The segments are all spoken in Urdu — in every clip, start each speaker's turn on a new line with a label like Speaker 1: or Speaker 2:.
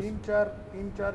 Speaker 1: 3-4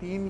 Speaker 1: 3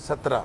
Speaker 1: 17।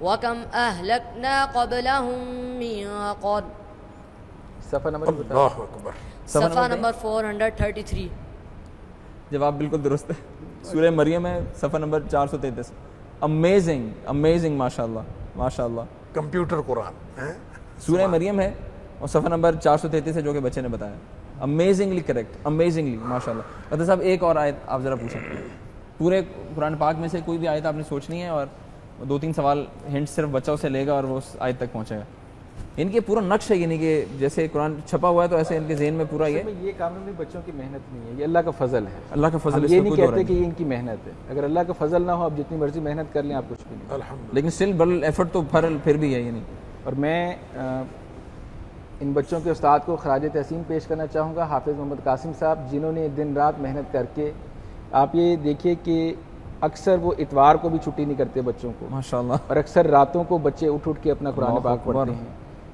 Speaker 2: وَكَمْ أَهْلَكْنَا قَبْلَهُمْ مِنْ قَرْنٍ.
Speaker 3: صفحہ نمبر بتائیں.
Speaker 1: اللہ اکبر.
Speaker 2: صفحہ نمبر 433.
Speaker 4: جواب بالکل درست ہے. سورہ مریم ہے, صفحہ نمبر 433. امیزنگ ماشاء اللہ.
Speaker 1: کمپیوٹر قرآن ہیں.
Speaker 4: سورہ مریم ہے اور صفحہ نمبر 433 ہے جو کہ بچے نے بتایا. امیزنگلی کریکٹ, امیزنگلی ماشاء اللہ. قطر صاحب ایک اور آیت آپ ذرا پوچھیں. پورے قرآن پاک میں سے کوئی بھی آیت آپ نے سوچنی ہے اور 2-3 سوال ہنٹ صرف بچہ اسے لے گا اور وہ اس آیت تک پہنچے گا. ان کے پورا نقش ہے, یعنی کہ جیسے قرآن چھپا ہوا ہے تو ایسے ان کے ذہن میں پورا یہ
Speaker 3: کام میں بچوں کی محنت نہیں ہے, یہ اللہ کا فضل ہے.
Speaker 4: اللہ کا فضل.
Speaker 3: یہ نہیں کہتے کہ یہ ان کی محنت ہے. اگر اللہ کا فضل نہ ہو آپ جتنی مرضی محنت کر لیں آپ کچھ بھی نہیں.
Speaker 1: الحمدللہ.
Speaker 4: لیکن اسٹل بل ایفرٹ تو پھر بھی ہے. یعنی
Speaker 3: اور میں ان بچوں کے استاد کو خراج تحسین پیش کرنا چاہوں گا, حافظ محمد قاسم صاحب, جنہوں نے دن رات محنت کر کے, آپ یہ دیکھیے کہ اکثر وہ اتوار کو بھی چھٹی نہیں کرتے بچوں کو
Speaker 4: ماشاءاللہ,
Speaker 3: اور اکثر راتوں کو بچے اٹھ کے اپنا قرآن پاک پڑھتے ہیں.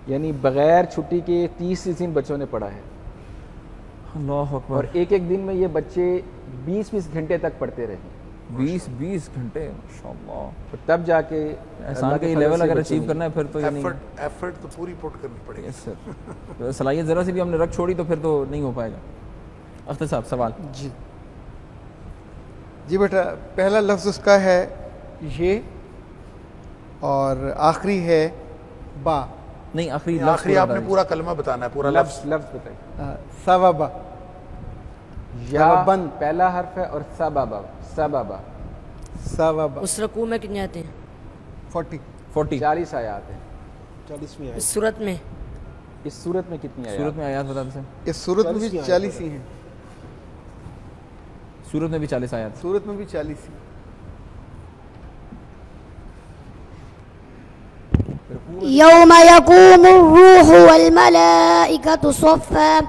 Speaker 3: یعنی بغیر چھٹی کے 30 دن بچوں نے پڑھا ہے.
Speaker 4: اللہ اکبر.
Speaker 3: اور ایک دن میں یہ بچے 20 گھنٹے تک پڑھتے رہے.
Speaker 4: 20 گھنٹے ماشاءاللہ.
Speaker 3: تب جا کے
Speaker 4: احسان کا یہ لیول اگر اچیو کرنا ہے پھر تو یعنی
Speaker 1: ایفرٹ تو پوری پٹ کرنی پڑے گی.
Speaker 4: یس سر. صلاحیت ذرا سی بھی ہم نے رکھ چھوڑی تو پھر تو نہیں ہو پائے گا. اختر صاحب سوال.
Speaker 5: جی بیٹا, پہلا لفظ اس کا ہے یہ اور آخری ہے با.
Speaker 4: نہیں,
Speaker 1: آخری آپ نے پورا کلمہ بتانا ہے, پورا لفظ
Speaker 3: بتائیں.
Speaker 5: سوابا.
Speaker 3: یا پہلا حرف ہے اور سبابا.
Speaker 5: سوابا.
Speaker 2: اس رکوع میں کتنے آتے ہیں؟
Speaker 5: 40.
Speaker 3: 40 آیات ہیں
Speaker 5: 40ویں آیت.
Speaker 2: اس صورت میں
Speaker 3: کتنی آیات؟
Speaker 4: صورت میں آیات بتا دیں.
Speaker 5: اس صورت میں بھی 40 ہی ہیں.
Speaker 4: صورت میں بھی 40 آیات.
Speaker 5: صورت میں بھی 40 ہی.
Speaker 6: يوم يقوم الروح والملائكة صفا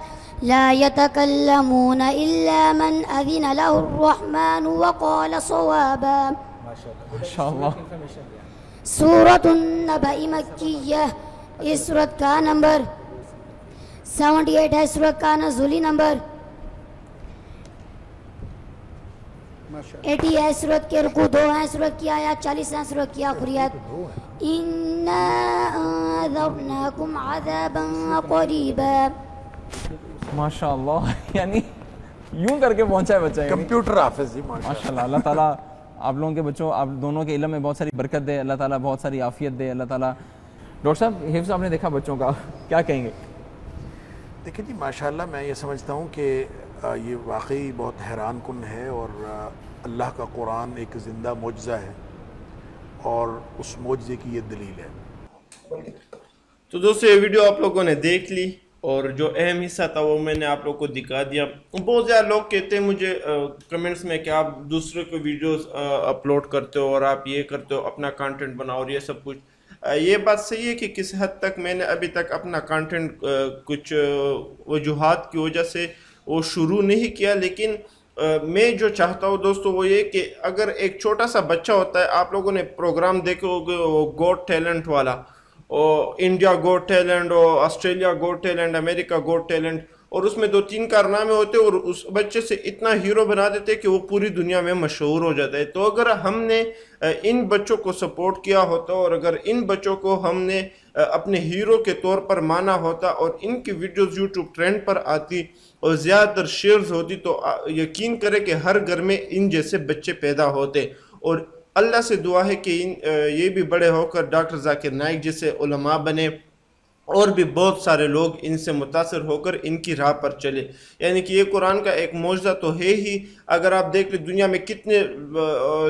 Speaker 6: لا يتكلمون إلا من أذن له الرحمن وقال صوابا.
Speaker 4: ماشاءاللہ.
Speaker 6: سورة النبأ مکیہ. اس سورت کا نمبر 78 ہے. سورت کا نزولی نمبر 80 ہے. سورت کے رکوع 2 ہیں. سورت کی آیات 40 ہیں. سورت کی آخری آیت اِنَّا أَنذَرْنَاكُمْ عَذَابًا قَرِيبًا.
Speaker 4: ماشاءاللہ, یعنی یوں کر کے پہنچا ہے بچہ.
Speaker 1: کمپیوٹر حافظ جی
Speaker 4: ماشاءاللہ. اللہ تعالیٰ آپ لوگوں کے بچوں, آپ دونوں کے علم میں بہت ساری برکت دے. اللہ تعالیٰ بہت ساری عافیت دے. اللہ تعالیٰ. ڈاکٹر صاحب, حفظ آپ نے دیکھا بچوں کا, کیا کہیں گے؟
Speaker 1: دیکھیں جی ماشاءاللہ, میں یہ سمجھتا ہوں کہ یہ واقعی بہت حیران کن ہے, اور اللہ کا قرآن ایک زندہ معجزہ ہے, اور اس معجزے کی یہ دلیل ہے.
Speaker 7: تو دوستو یہ ویڈیو آپ لوگوں نے دیکھ لی, اور جو اہم حصہ تھا وہ میں نے آپ لوگوں کو دکھا دیا. بہت زیادہ لوگ کہتے ہیں مجھے کمنٹس میں کہ آپ دوسرے کو ویڈیوز اپلوڈ کرتے ہو اور آپ یہ کرتے ہو, اپنا کانٹینٹ بناؤ اور یہ سب کچھ. یہ بات صحیح ہے کہ کس حد تک میں نے ابھی تک اپنا کانٹینٹ کچھ وجوہات کی وجہ سے وہ شروع نہیں کیا, لیکن میں جو چاہتا ہوں دوستو وہ یہ کہ اگر ایک چھوٹا سا بچہ ہوتا ہے, آپ لوگوں نے پروگرام دیکھے ہوگے وہ گوٹ ٹیلنٹ والا, اور انڈیا گوٹ ٹیلنٹ, اور آسٹریلیا گوٹ ٹیلنٹ, امریکہ گوٹ ٹیلنٹ, اور اس میں 2-3 کارنامے ہوتے اور اس بچے سے اتنا ہیرو بنا دیتے کہ وہ پوری دنیا میں مشہور ہو جاتا ہے. تو اگر ہم نے ان بچوں کو سپورٹ کیا ہوتا, اور اگر ان بچوں کو ہم نے اپنے ہیرو کے طور پر مانا ہوتا, اور ان کی ویڈیوز یوٹیوب ٹرینڈ پر آتی اور زیادہ تر شیئرز ہوتی, تو یقین کرے کہ ہر گھر میں ان جیسے بچے پیدا ہوتے. اور اللہ سے دعا ہے کہ یہ بھی بڑے ہو کر ڈاکٹر ذاکر نائک جیسے علماء بنے, اور بھی بہت سارے لوگ ان سے متاثر ہو کر ان کی راہ پر چلے. یعنی کہ یہ قرآن کا ایک معجزہ تو ہے ہی. اگر آپ دیکھ لیں دنیا میں کتنے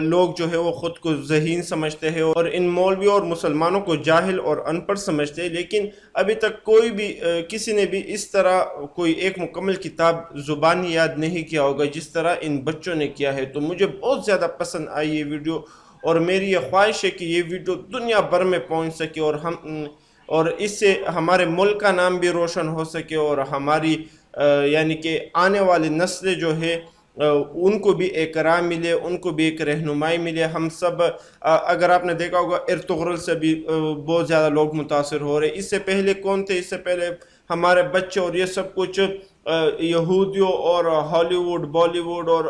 Speaker 7: لوگ جو ہے وہ خود کو ذہین سمجھتے ہیں, اور ان مولوی اور مسلمانوں کو جاہل اور ان پڑھ سمجھتے ہیں, لیکن ابھی تک کوئی بھی کسی نے بھی اس طرح کوئی ایک مکمل کتاب زبانی یاد نہیں کیا ہوگا جس طرح ان بچوں نے کیا ہے. تو مجھے بہت زیادہ پسند آئی یہ ویڈیو, اور میری یہ خواہش ہے کہ یہ ویڈیو دنیا بھر میں پہنچ سکے, اور اس سے ہمارے ملک کا نام بھی روشن ہو سکے, اور ہماری یعنی کہ آنے والی نسلیں جو ہے ان کو بھی ایک راہ ملے, ان کو بھی ایک رہنمائی ملے. ہم سب اگر آپ نے دیکھا ہوگا ارطغرل سے بھی بہت زیادہ لوگ متاثر ہو رہے. اس سے پہلے کون تھے؟ اس سے پہلے ہمارے بچے, اور یہ سب کچھ یہودیوں اور ہالی ووڈ, بالی ووڈ اور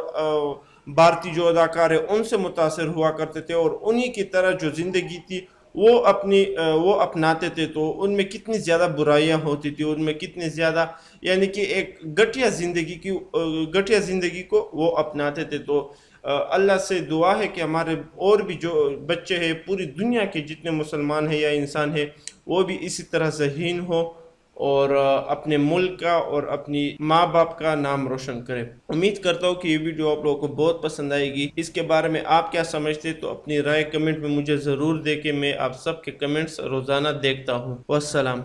Speaker 7: بھارتی جو اداکار ہیں ان سے متاثر ہوا کرتے تھے, اور انہی کی طرح جو زندگی تھی وہ اپناتے تھے تو ان میں کتنی زیادہ برائیاں ہوتی تھی، ان میں کتنی زیادہ یعنی کہ ایک گھٹیا زندگی کو وہ اپناتے تھے۔ تو اللہ سے دعا ہے کہ ہمارے اور بھی جو بچے ہیں، پوری دنیا کے جتنے مسلمان ہیں یا انسان ہیں، وہ بھی اسی طرح ذہین ہو اور اپنے ملک کا اور اپنی ماں باپ کا نام روشن کرے۔ امید کرتا ہوں کہ یہ ویڈیو آپ لوگوں کو بہت پسند آئے گی۔ اس کے بارے میں آپ کیا سمجھتے تو اپنی رائے کمنٹ میں مجھے ضرور دے، کہ میں آپ سب کے کمنٹس روزانہ دیکھتا ہوں۔ والسلام۔